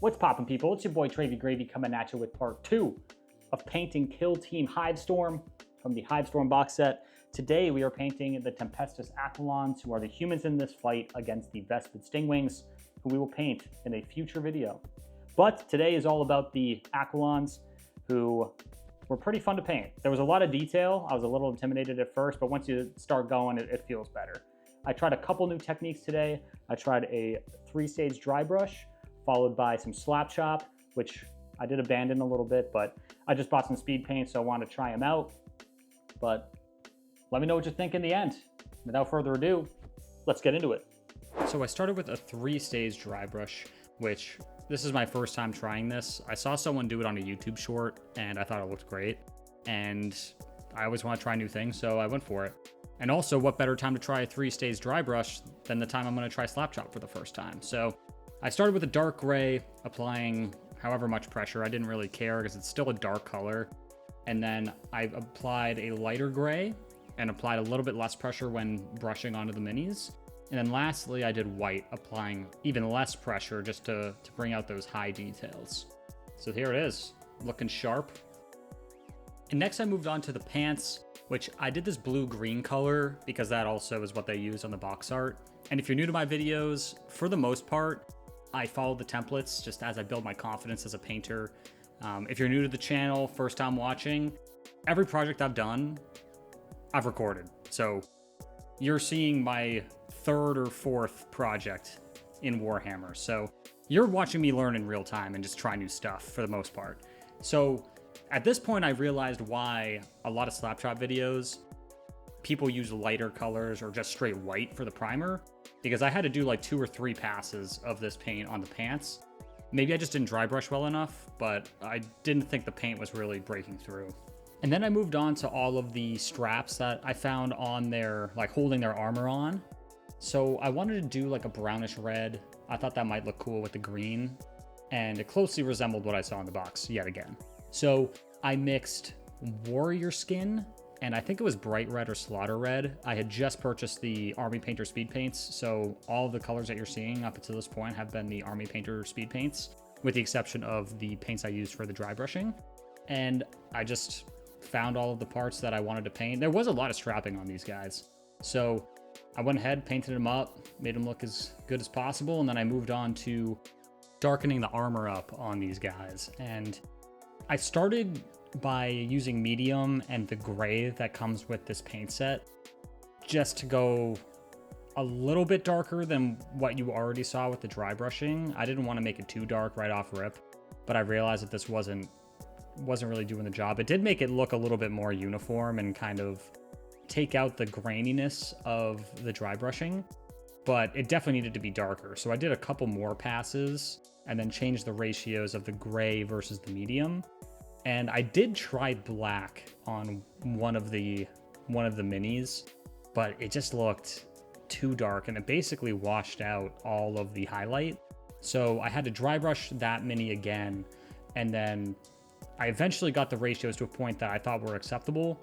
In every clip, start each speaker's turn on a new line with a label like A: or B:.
A: What's poppin', people? It's your boy Travy Gravy coming at you with part 2 of painting Kill Team Hivestorm from the Hivestorm box set. Today we are painting the Tempestus Aquilons, who are the humans in this fight against the Vespid Stingwings, who we will paint in a future video. But today is all about the Aquilons, who were pretty fun to paint. There was a lot of detail. I was a little intimidated at first, but once you start going, it feels better. I tried a couple new techniques today. I tried a 3-stage dry brush, followed by some slap chop, which I did abandon a little bit, but I just bought some speed paint, so I wanted to try them out. But let me know what you think in the end. Without further ado, let's get into it. So I started with a 3-stage dry brush, which this is my first time trying this. I saw someone do it on a YouTube short and I thought it looked great. And I always want to try new things, so I went for it. And also, what better time to try a 3-stage dry brush than the time I'm going to try slap chop for the first time. So I started with a dark gray, applying however much pressure. I didn't really care because it's still a dark color. And then I applied a lighter gray and applied a little bit less pressure when brushing onto the minis. And then lastly, I did white, applying even less pressure just to bring out those high details. So here it is, looking sharp. And next I moved on to the pants, which I did this blue-green color because that also is what they use on the box art. And if you're new to my videos, for the most part, I follow the templates just as I build my confidence as a painter. If you're new to the channel, first time watching, every project I've done, I've recorded. So you're seeing my 3rd or 4th project in Warhammer. So you're watching me learn in real time and just try new stuff for the most part. So at this point, I realized why a lot of slapshot videos, people use lighter colors or just straight white for the primer, because I had to do like 2 or 3 passes of this paint on the pants. Maybe I just didn't dry brush well enough, but I didn't think the paint was really breaking through. And then I moved on to all of the straps that I found on their, like holding their armor on. So I wanted to do like a brownish red. I thought that might look cool with the green, and it closely resembled what I saw in the box yet again. So I mixed warrior skin, and I think it was bright red or slaughter red. I had just purchased the Army Painter speed paints, so all of the colors that you're seeing up until this point have been the Army Painter speed paints, with the exception of the paints I used for the dry brushing. And I just found all of the parts that I wanted to paint. There was a lot of strapping on these guys, so I went ahead, painted them up, made them look as good as possible, and then I moved on to darkening the armor up on these guys. And I started by using medium and the gray that comes with this paint set, just to go a little bit darker than what you already saw with the dry brushing. I didn't want to make it too dark right off rip, but I realized that this wasn't really doing the job. It did make it look a little bit more uniform and kind of take out the graininess of the dry brushing, but it definitely needed to be darker. So I did a couple more passes and then changed the ratios of the gray versus the medium. And I did try black on one of the minis, but it just looked too dark and it basically washed out all of the highlight. So I had to dry brush that mini again, and then I eventually got the ratios to a point that I thought were acceptable,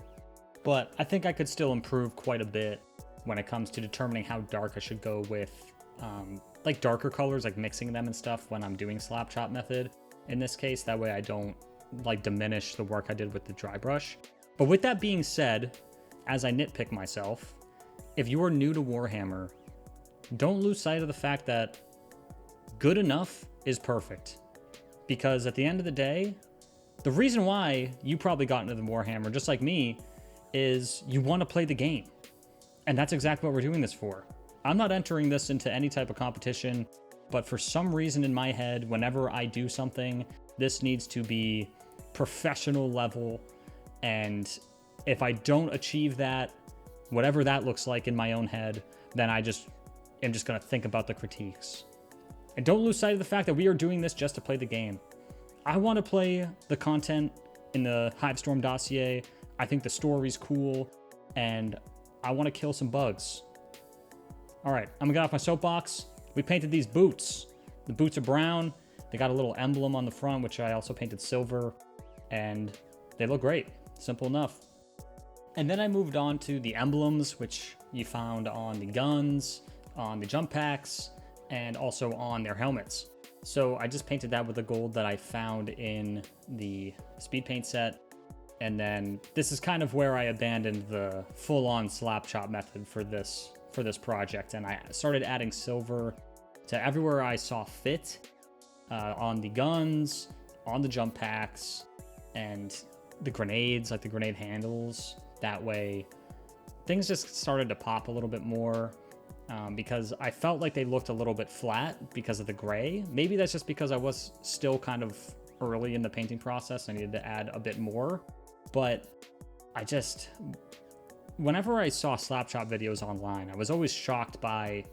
A: but I think I could still improve quite a bit when it comes to determining how dark I should go with like darker colors, like mixing them and stuff when I'm doing slap chop method in this case. That way I don't like diminish the work I did with the dry brush. But with that being said, as I nitpick myself, if you are new to Warhammer, don't lose sight of the fact that good enough is perfect. Because at the end of the day, the reason why you probably got into the Warhammer, just like me, is you want to play the game. And that's exactly what we're doing this for. I'm not entering this into any type of competition, but for some reason in my head, whenever I do something, this needs to be professional level. And if I don't achieve that, whatever that looks like in my own head, then I'm just going to think about the critiques. And don't lose sight of the fact that we are doing this just to play the game. I want to play the content in the Hivestorm dossier. I think the story's cool, and I want to kill some bugs. All right, I'm gonna get off my soapbox. We painted these boots. The boots are brown. They got a little emblem on the front, which I also painted silver, and they look great. Simple enough. And then I moved on to the emblems, which you found on the guns, on the jump packs, and also on their helmets. So I just painted that with the gold that I found in the speed paint set. And then this is kind of where I abandoned the full-on slap chop method for this project. And I started adding silver to everywhere I saw fit, on the guns, on the jump packs, and the grenades, like the grenade handles. That way things just started to pop a little bit more, because I felt like they looked a little bit flat because of the gray. Maybe that's just because I was still kind of early in the painting process. I needed to add a bit more, but whenever I saw slap chop videos online, I was always shocked by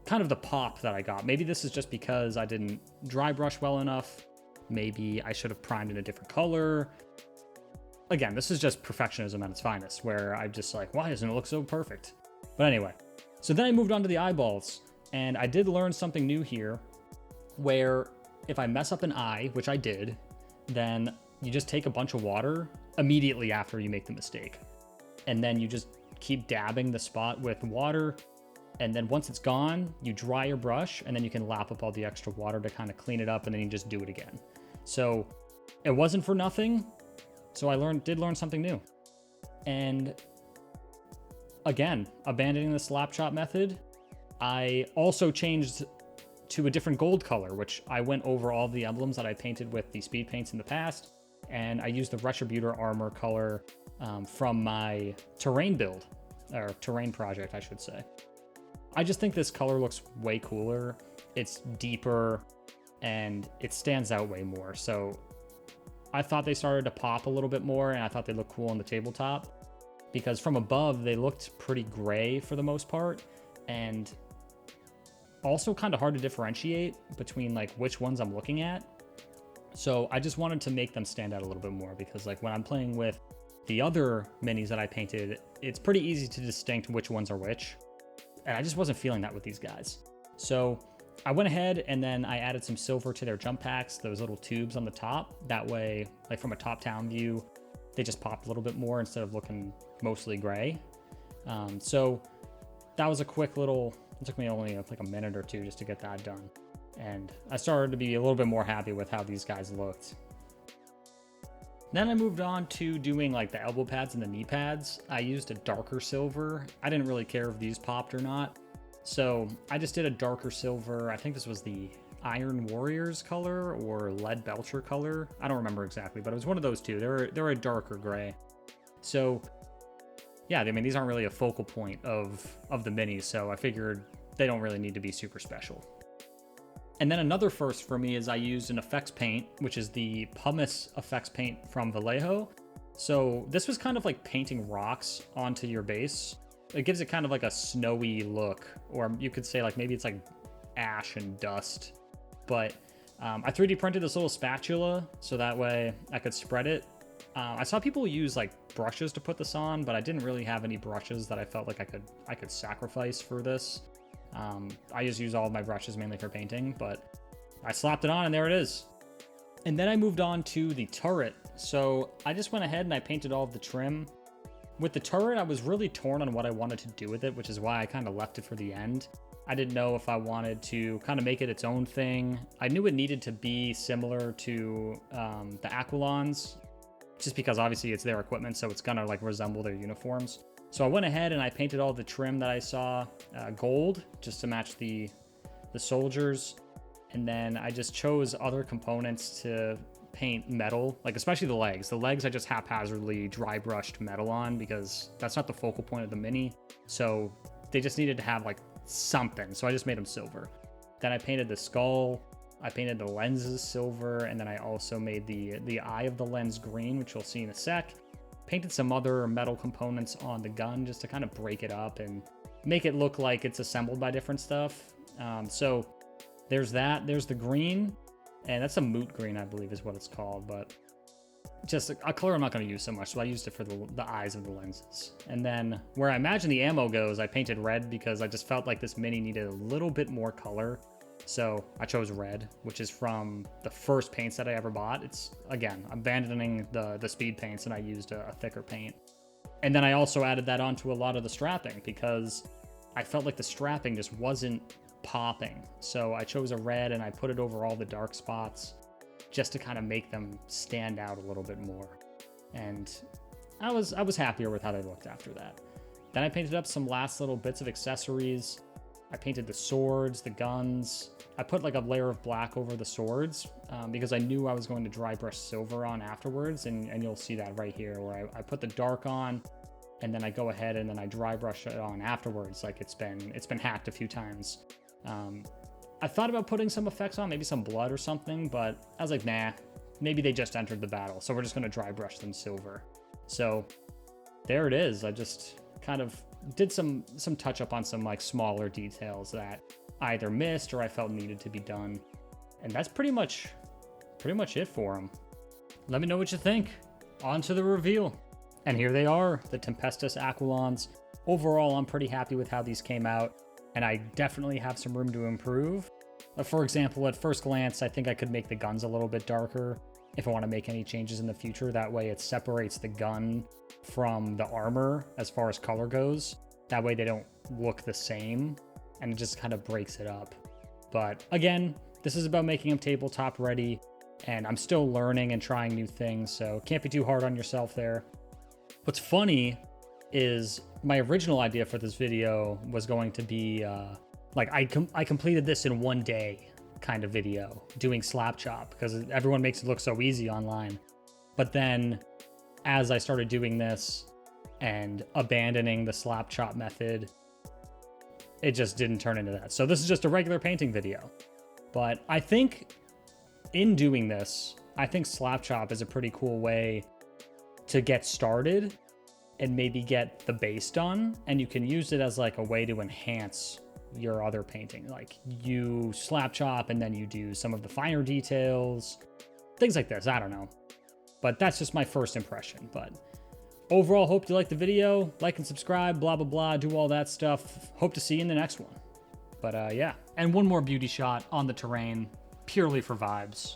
A: kind of the pop that I got. Maybe this is just because I didn't dry brush well enough. Maybe I should have primed in a different color. Again, this is just perfectionism at its finest, where I'm just like, why doesn't it look so perfect? But anyway, so then I moved on to the eyeballs, and I did learn something new here, where if I mess up an eye, which I did, then you just take a bunch of water immediately after you make the mistake. And then you just keep dabbing the spot with water. And then once it's gone, you dry your brush, and then you can lap up all the extra water to kind of clean it up, and then you just do it again. So it wasn't for nothing. So I did learn something new. And again, abandoning the slap chop method, I also changed to a different gold color, which I went over all the emblems that I painted with the speed paints in the past. And I used the Retributor armor color from my terrain build, or terrain project, I should say. I just think this color looks way cooler. It's deeper and it stands out way more. So I thought they started to pop a little bit more, and I thought they looked cool on the tabletop, because from above they looked pretty gray for the most part, and also kind of hard to differentiate between like which ones I'm looking at. So I just wanted to make them stand out a little bit more, because like when I'm playing with the other minis that I painted, it's pretty easy to distinct which ones are which. And I just wasn't feeling that with these guys. So I went ahead and then I added some silver to their jump packs, those little tubes on the top. That way, like from a top-down view, they just popped a little bit more instead of looking mostly gray. So that was a quick little, it took me only like a minute or two just to get that done. And I started to be a little bit more happy with how these guys looked. Then I moved on to doing like the elbow pads and the knee pads. I used a darker silver. I didn't really care if these popped or not. So I just did a darker silver. I think this was the Iron Warriors color or Lead Belcher color. I don't remember exactly, but it was one of those two. They're a darker gray. So yeah, I mean, these aren't really a focal point of the minis, so I figured they don't really need to be super special. And then another first for me is I used an effects paint, which is the pumice effects paint from Vallejo. So this was kind of like painting rocks onto your base. It gives it kind of like a snowy look, or you could say like maybe it's like ash and dust. But I 3D printed this little spatula so that way I could spread it. I saw people use like brushes to put this on, but I didn't really have any brushes that I felt like I could sacrifice for this. I just use all of my brushes mainly for painting, but I slapped it on and there it is. And then I moved on to the turret. So I just went ahead and I painted all of the trim. With the turret, I was really torn on what I wanted to do with it, which is why I kind of left it for the end. I didn't know if I wanted to kind of make it its own thing. I knew it needed to be similar to the Aquilons, just because obviously it's their equipment, so it's gonna like resemble their uniforms. So I went ahead and I painted all the trim that I saw gold, just to match the soldiers. And then I just chose other components to paint metal, like especially the legs. The legs I just haphazardly dry brushed metal on because that's not the focal point of the mini. So they just needed to have like something. So I just made them silver. Then I painted the skull. I painted the lenses silver. And then I also made the eye of the lens green, which you'll see in a sec. Painted some other metal components on the gun just to kind of break it up and make it look like it's assembled by different stuff. So there's that. There's the green. And that's a moot green, I believe is what it's called, but just a color I'm not going to use so much, so I used it for the eyes of the lenses. And then where I imagine the ammo goes, I painted red because I just felt like this mini needed a little bit more color. So I chose red, which is from the first paints that I ever bought. It's, again, abandoning the speed paints, and I used a thicker paint. And then I also added that onto a lot of the strapping because I felt like the strapping just wasn't popping. So I chose a red and I put it over all the dark spots just to kind of make them stand out a little bit more. And I was happier with how they looked after that. Then I painted up some last little bits of accessories. I painted the swords, the guns. I put like a layer of black over the swords because I knew I was going to dry brush silver on afterwards, and you'll see that right here where I put the dark on, and then I go ahead and then I dry brush it on afterwards, like it's been hacked a few times. I thought about putting some effects on, maybe some blood or something, but I was like, nah, maybe they just entered the battle, so we're just gonna dry brush them silver. So there it is. I just kind of did some touch up on some like smaller details that I either missed or I felt needed to be done. And that's pretty much it for them. Let me know what you think. On to the reveal. And here they are, the Tempestus Aquilons. Overall, I'm pretty happy with how these came out, and I definitely have some room to improve. For example, at first glance, I think I could make the guns a little bit darker if I want to make any changes in the future. That way it separates the gun from the armor as far as color goes. That way they don't look the same, and it just kind of breaks it up. But again, this is about making them tabletop ready, and I'm still learning and trying new things, so can't be too hard on yourself there. What's funny is my original idea for this video was going to be like I completed this in one day kind of video doing slap chop because everyone makes it look so easy online. But then as I started doing this and abandoning the slap chop method, it just didn't turn into that. So this is just a regular painting video. But I think in doing this, I think slap chop is a pretty cool way to get started and maybe get the base done, and you can use it as like a way to enhance your other painting. Like you slap chop and then you do some of the finer details, things like this. I don't know, but that's just my first impression. But overall, hope you liked the video. Like and subscribe, blah blah blah, do all that stuff. Hope to see you in the next one. But yeah, and one more beauty shot on the terrain, purely for vibes,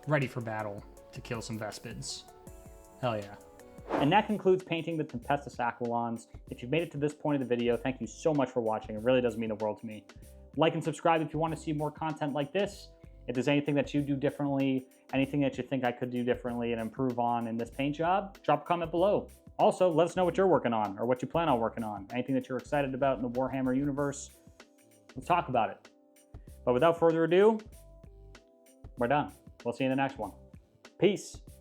A: ready for battle to kill some Vespids. Hell yeah. And that concludes painting the Tempestus Aquilons. If you've made it to this point of the video, thank you so much for watching. It really does mean the world to me. Like and subscribe if you want to see more content like this. If there's anything that you do differently, anything that you think I could do differently and improve on in this paint job, drop a comment below. Also, let us know what you're working on or what you plan on working on. Anything that you're excited about in the Warhammer universe, let's talk about it. But without further ado, we're done. We'll see you in the next one. Peace.